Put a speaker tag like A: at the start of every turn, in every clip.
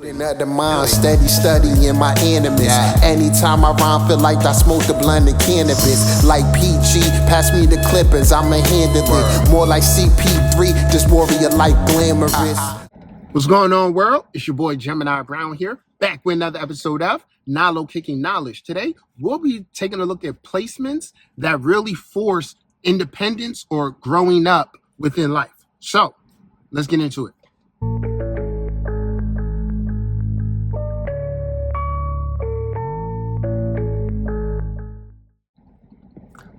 A: Another mind, steady studying my enemies. Anytime I rhyme, feel like I smoked a blunt of cannabis. Like PG, pass me the clippers, I'ma handle it. More like CP3, just warrior like glamorous. What's going on, world? It's your boy Gemini Brown here, back with another episode of Nalo Kicking Knowledge. Today, we'll be taking a look at placements that really force independence or growing up within life. So, let's get into it.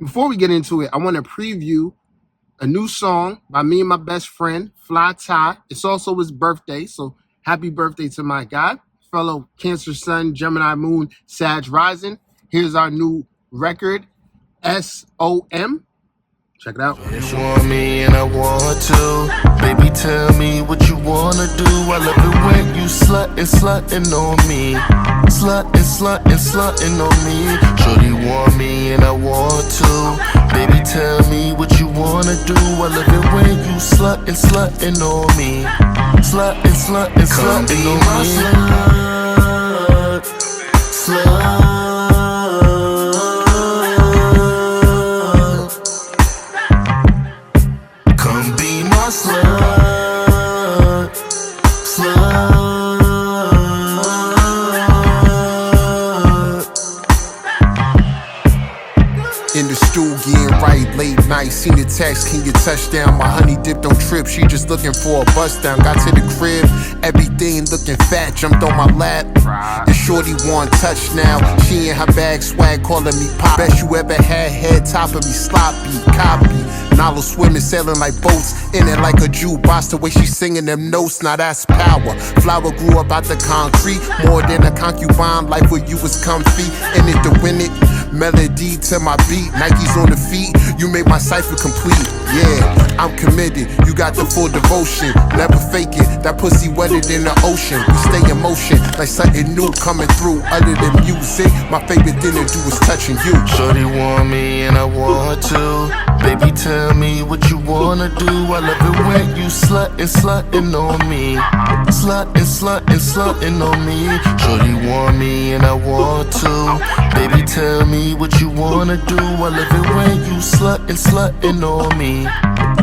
A: Before we get into it, I want to preview a new song by me and my best friend, Fly Ty. It's also his birthday, so happy birthday to my guy, fellow Cancer Sun, Gemini Moon, Sag Rising. Here's our new record, SOM. Check it out.
B: You want me and I want to. Baby, tell me what you wanna do. I love it when you slutting on me. Slutting on me. Shorty want me and I want to. Baby, tell me what you wanna do. I love it when you slutting on me. Slutting on me. Slut.
A: In the stool, getting right, late night, seen the text, can you touch down? My honey dipped on trip, she just looking for a bust down. Got to the crib, everything looking fat, jumped on my lap. And shorty want touch now, she in her bag, swag calling me pop. Best you ever had, head top of me, sloppy, copy. Nalo swimming, sailing like boats, in it like a jukebox. The way she singing them notes, now that's power. Flower grew up out the concrete, more than a concubine, life where you was comfy. In it to win it, melody to my beat, Nikes on the feet, you made my cipher complete. Yeah, I'm committed, you got the full devotion, never fake it, that pussy wetter than the ocean. We stay in motion, like something new coming through. Other than music, my favorite thing to do is touching you.
B: Shorty want me and I want to. Baby, tell me what you wanna do. I love it when you slutting on me. Slutting on me. Shorty want me and I want to. Baby, tell me what you wanna do. I love it when you slutting on me.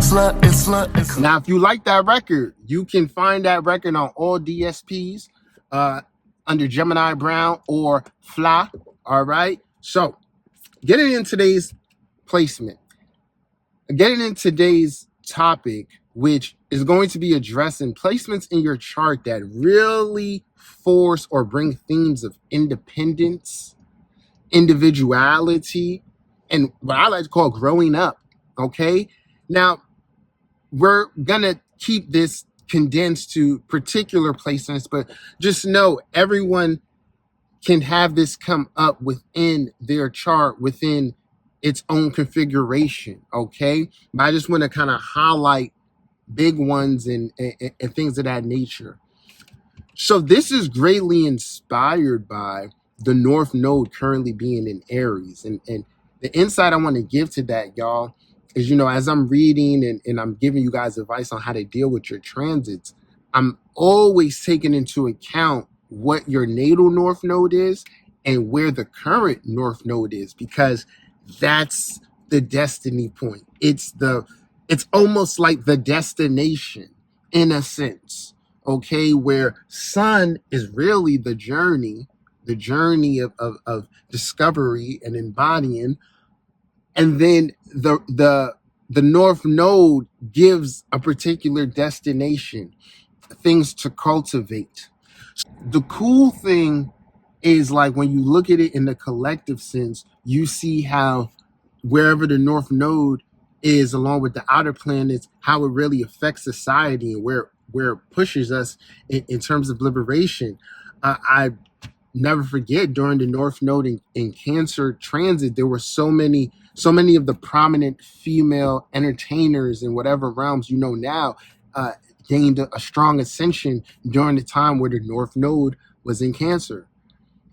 B: Slutting.
A: Now, if you like that record, you can find that record on all DSPs under Gemini Brown or Fly. All right. So, getting in today's placement, getting in today's topic, which is going to be addressing placements in your chart that really force or bring themes of independence, individuality, and what I like to call growing up. Okay. Now, we're gonna keep this condensed to particular placements, but just know everyone can have this come up within their chart, within its own configuration. Okay. But I just want to kind of highlight big ones and things of that nature. So this is greatly inspired by the North Node currently being in Aries. And the insight I want to give to that, y'all, is, you know, as I'm reading and I'm giving you guys advice on how to deal with your transits, I'm always taking into account what your natal North Node is and where the current North Node is, because that's the destiny point. It's almost like the destination in a sense, okay, where Sun is really the journey of discovery and embodying. And then the North Node gives a particular destination, things to cultivate. The cool thing is, like, when you look at it in the collective sense, you see how wherever the North Node is, along with the outer planets, how it really affects society and where it pushes us in terms of liberation. I never forget, during the North Node in Cancer transit, there were so many of the prominent female entertainers in whatever realms you know now gained a strong ascension during the time where the North Node was in Cancer.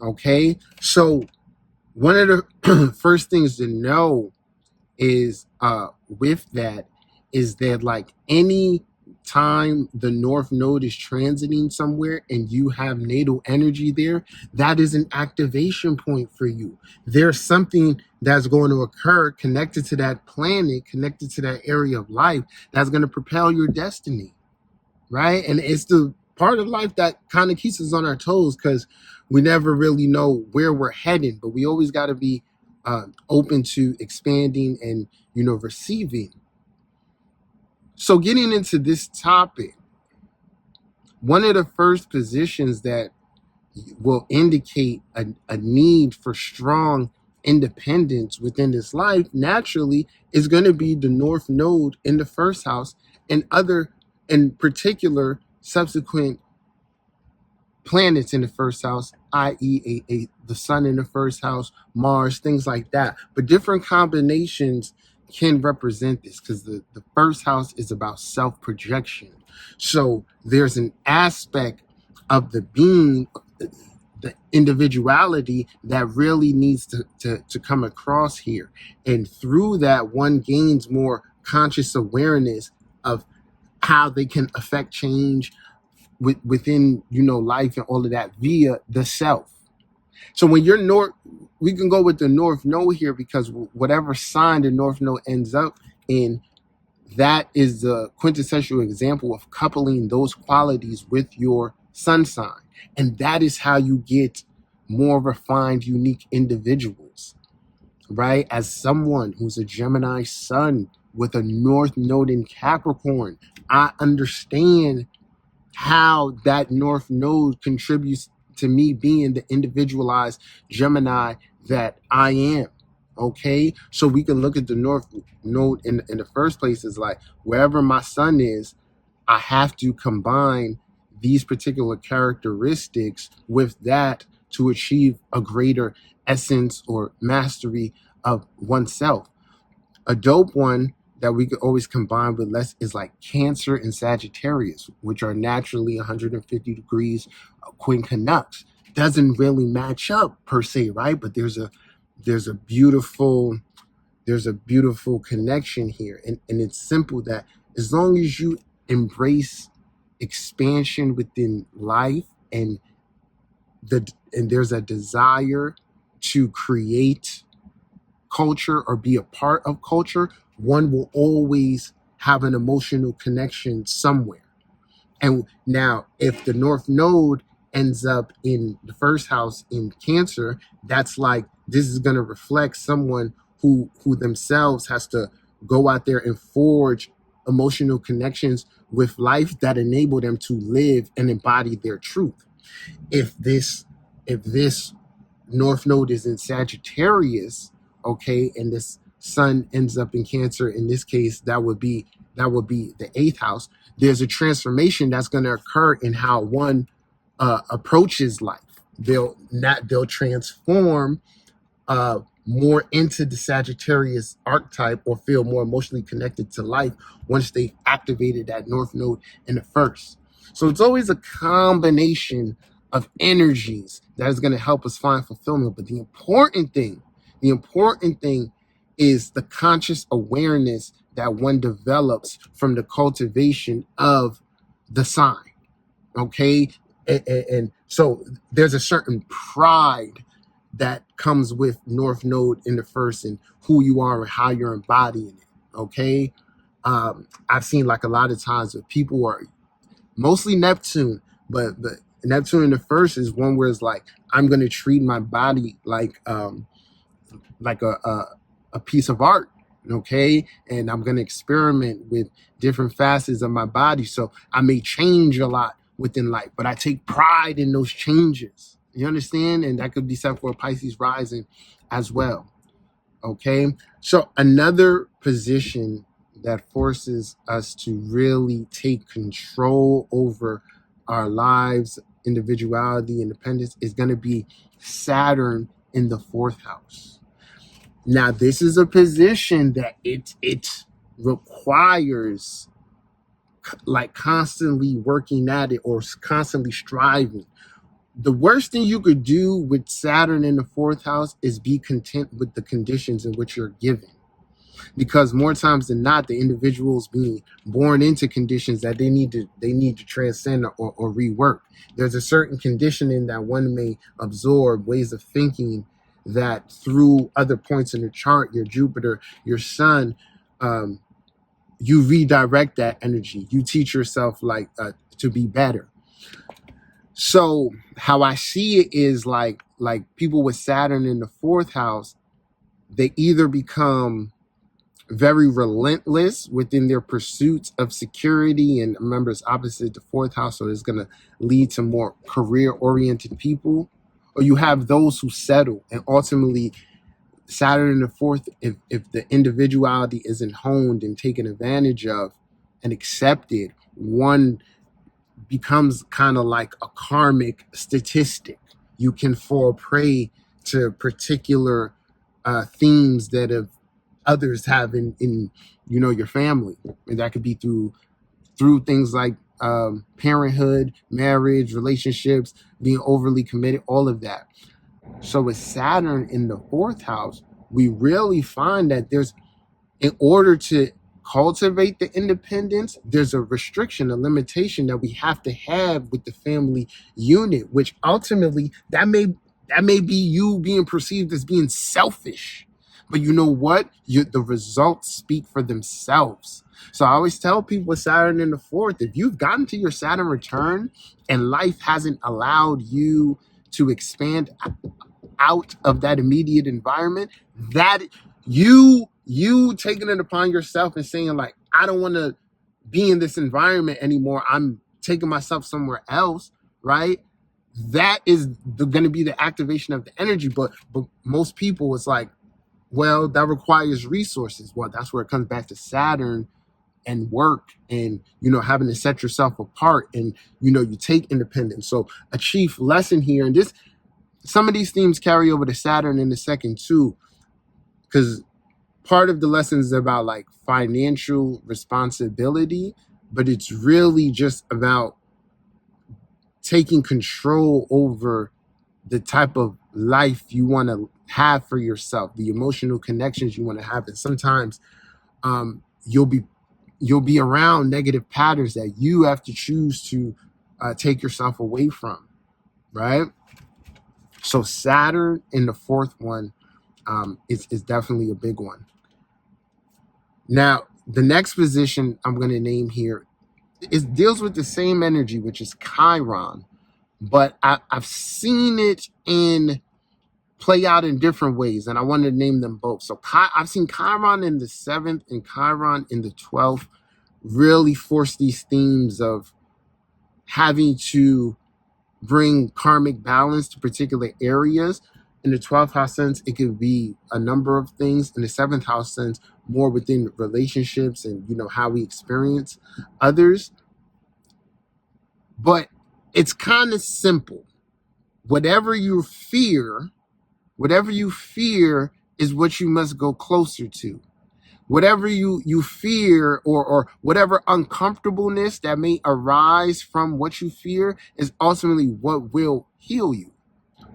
A: Okay, so one of the first things to know is with that is that, like, any time the North Node is transiting somewhere and you have natal energy there, that is an activation point for you. There's something that's going to occur connected to that planet, connected to that area of life, that's going to propel your destiny, right? And it's the part of life that kind of keeps us on our toes, because we never really know where we're heading, but we always got to be open to expanding and, receiving. So getting into this topic, one of the first positions that will indicate a need for strong independence within this life naturally is going to be the North Node in the first house, and other, in particular, subsequent planets in the first house, i.e. the sun in the first house, Mars, things like that. But different combinations can represent this, because the first house is about self-projection. So there's an aspect of the being, the individuality, that really needs to come across here. And through that, one gains more conscious awareness of how they can affect change within, life and all of that via the self. So when you're north, we can go with the North Node here, because whatever sign the North Node ends up in, that is the quintessential example of coupling those qualities with your sun sign. And that is how you get more refined, unique individuals, right? As someone who's a Gemini sun with a North Node in Capricorn, I understand how that North Node contributes to me being the individualized Gemini that I am. Okay, so we can look at the North Node in the first place as like, wherever my sun is, I have to combine these particular characteristics with that to achieve a greater essence or mastery of oneself. A dope one that we could always combine with less is like Cancer and Sagittarius, which are naturally 150 degrees 𝐦𝐚𝐽. Doesn't really match up per se, right? But there's a beautiful connection here. And it's simple that as long as you embrace expansion within life, and there's a desire to create culture or be a part of culture, one will always have an emotional connection somewhere. And now, if the North Node ends up in the first house in Cancer, that's like, this is going to reflect someone who themselves has to go out there and forge emotional connections with life that enable them to live and embody their truth. If this North Node is in Sagittarius, okay, and this sun ends up in Cancer, in this case, that would be the 8th house. There's a transformation that's going to occur in how one approaches life. They'll transform more into the Sagittarius archetype, or feel more emotionally connected to life once they've activated that North Node in the first. So it's always a combination of energies that is going to help us find fulfillment. But the important thing is the conscious awareness that one develops from the cultivation of the sign. Okay. And so there's a certain pride that comes with North Node in the first, and who you are and how you're embodying it. Okay. I've seen like a lot of times that people are mostly Neptune, but Neptune in the first is one where it's like, I'm going to treat my body like a piece of art. Okay. And I'm going to experiment with different facets of my body. So I may change a lot within life, but I take pride in those changes. You understand? And that could be set for a Pisces rising as well. Okay. So another position that forces us to really take control over our lives, individuality, independence, is going to be Saturn in the 4th house. Now, this is a position that it requires like constantly working at it, or constantly striving. The worst thing you could do with Saturn in the 4th house is be content with the conditions in which you're given. because more times than not, the individuals being born into conditions that they need to transcend or rework. There's a certain conditioning that one may absorb, ways of thinking that through other points in the chart, your Jupiter, your Sun, you redirect that energy. You teach yourself to be better. So how I see it is like people with Saturn in the fourth house, they either become very relentless within their pursuits of security, and remember it's opposite the fourth house, so it's going to lead to more career-oriented people, or you have those who settle, and ultimately Saturn in the fourth, if the individuality isn't honed and taken advantage of and accepted, one becomes kind of like a karmic statistic. You can fall prey to particular themes that have others have in your family, and that could be through things like parenthood, marriage, relationships, being overly committed, all of that. So with Saturn in the fourth house, we really find that in order to cultivate the independence, there's a restriction, a limitation that we have to have with the family unit, which ultimately that may be you being perceived as being selfish. But you know what? The results speak for themselves. So I always tell people with Saturn in the fourth, if you've gotten to your Saturn return and life hasn't allowed you to expand out of that immediate environment, that you taking it upon yourself and saying like, I don't want to be in this environment anymore, I'm taking myself somewhere else, right? That is going to be the activation of the energy. But most people, it's like, well, that requires resources. Well, that's where it comes back to Saturn and work and, having to set yourself apart and, you take independence. So a chief lesson here, and some of these themes carry over to Saturn in the second too, because part of the lesson is about like financial responsibility, but it's really just about taking control over the type of life you want to have for yourself, the emotional connections you want to have. And sometimes you'll be around negative patterns that you have to choose to take yourself away from, right? So Saturn in the fourth one is definitely a big one. Now, the next position I'm going to name here deals with the same energy, which is Chiron, but I've seen it play out in different ways, and I wanted to name them both. So I've seen Chiron in the 7th and Chiron in the 12th really force these themes of having to bring karmic balance to particular areas. In the 12th house sense, it could be a number of things. In the 7th house sense, more within relationships and how we experience others. But it's kind of simple. Whatever you fear is what you must go closer to. Whatever you fear or whatever uncomfortableness that may arise from what you fear is ultimately what will heal you.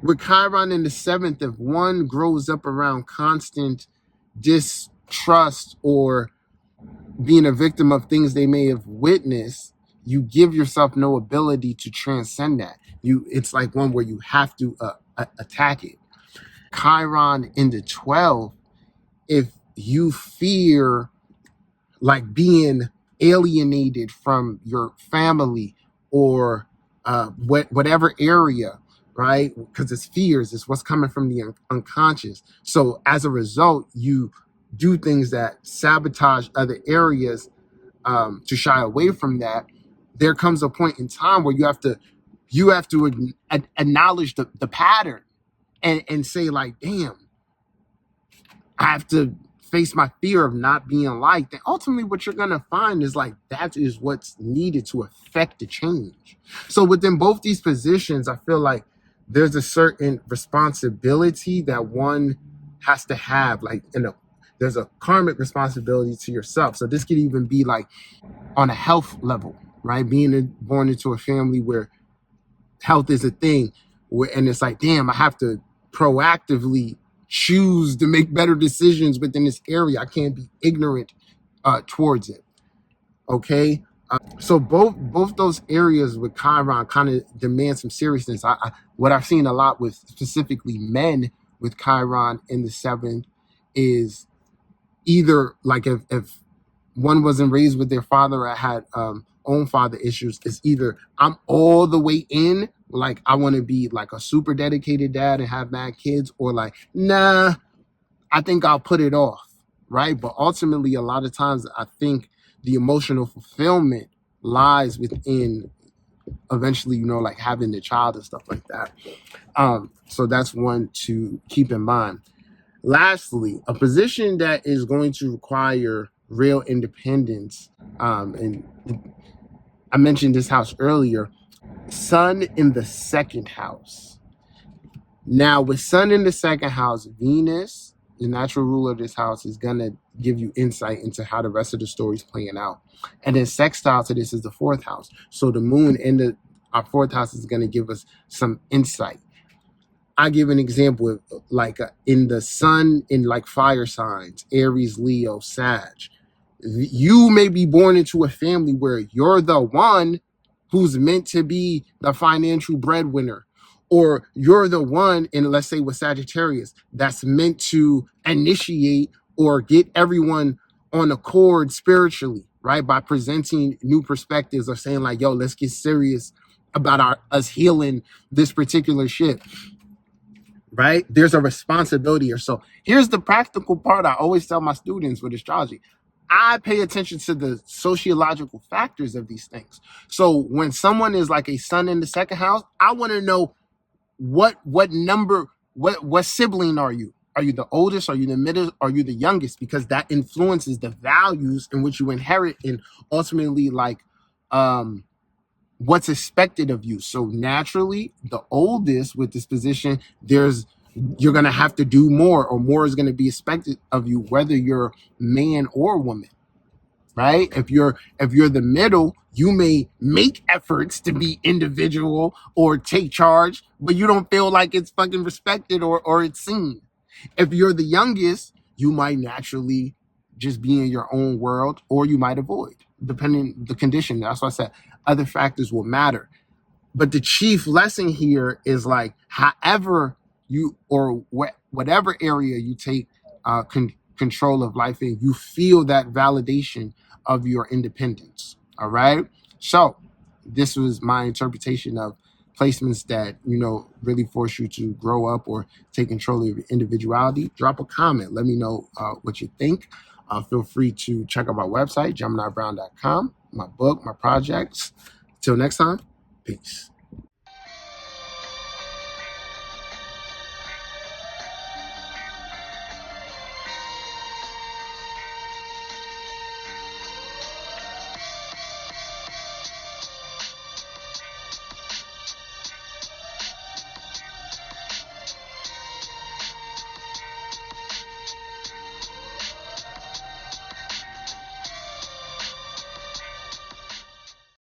A: With Chiron in the 7th, if one grows up around constant distrust or being a victim of things they may have witnessed, you give yourself no ability to transcend that. It's like one where you have to attack it. Chiron in the 12th, if you fear like being alienated from your family or whatever area, right? Because it's fears, it's what's coming from the unconscious. So as a result, you do things that sabotage other areas to shy away from that. There comes a point in time where you have to acknowledge the pattern and say like, damn, I have to face my fear of not being liked. And ultimately what you're going to find is like, that is what's needed to affect the change. So within both these positions, I feel like there's a certain responsibility that one has to have. Like, there's a karmic responsibility to yourself. So this could even be like on a health level, right? Being born into a family where health is a thing, and it's like, damn, I have to proactively choose to make better decisions within this area. I can't be ignorant towards it. Okay. So both those areas with Chiron kind of demand some seriousness. What I've seen a lot with specifically men with Chiron in the 7th is either like if one wasn't raised with their father or had own father issues, it's either I'm all the way in, like I want to be like a super dedicated dad and have mad kids, or like, nah, I think I'll put it off, right? But ultimately, a lot of times I think the emotional fulfillment lies within eventually, like having the child and stuff like that. So that's one to keep in mind. Lastly, a position that is going to require real independence, and I mentioned this house earlier, Sun in the 2nd house. Now, with Sun in the 2nd house, Venus, the natural ruler of this house, is going to give you insight into how the rest of the story is playing out. And then sextile to this is the 4th house. So the moon in our 4th house is going to give us some insight. I give an example of like in the sun in like fire signs, Aries, Leo, Sag. You may be born into a family where you're the one who's meant to be the financial breadwinner, or you're the one in, let's say with Sagittarius, that's meant to initiate or get everyone on accord spiritually, right? By presenting new perspectives or saying like, yo, let's get serious about us healing this particular shit. Right? There's a responsibility here. So here's the practical part I always tell my students with astrology. I pay attention to the sociological factors of these things. So when someone is like a Sun in the 2nd house, I want to know what number, what sibling are you? Are you the oldest? Are you the middle? Are you the youngest? Because that influences the values in which you inherit and ultimately like what's expected of you. So naturally, the oldest with this position, you're going to have to do more, or more is going to be expected of you, whether you're man or woman, right? If you're the middle, you may make efforts to be individual or take charge, but you don't feel like it's fucking respected or it's seen. If you're the youngest, you might naturally just be in your own world, or you might avoid, depending the condition. That's why I said other factors will matter. But the chief lesson here is like, however you, or whatever area you take control of life in, you feel that validation of your independence. All right. So this was my interpretation of placements that, really force you to grow up or take control of your individuality. Drop a comment. Let me know what you think. Feel free to check out my website, GeminiBrown.com, my book, my projects. Till next time, peace.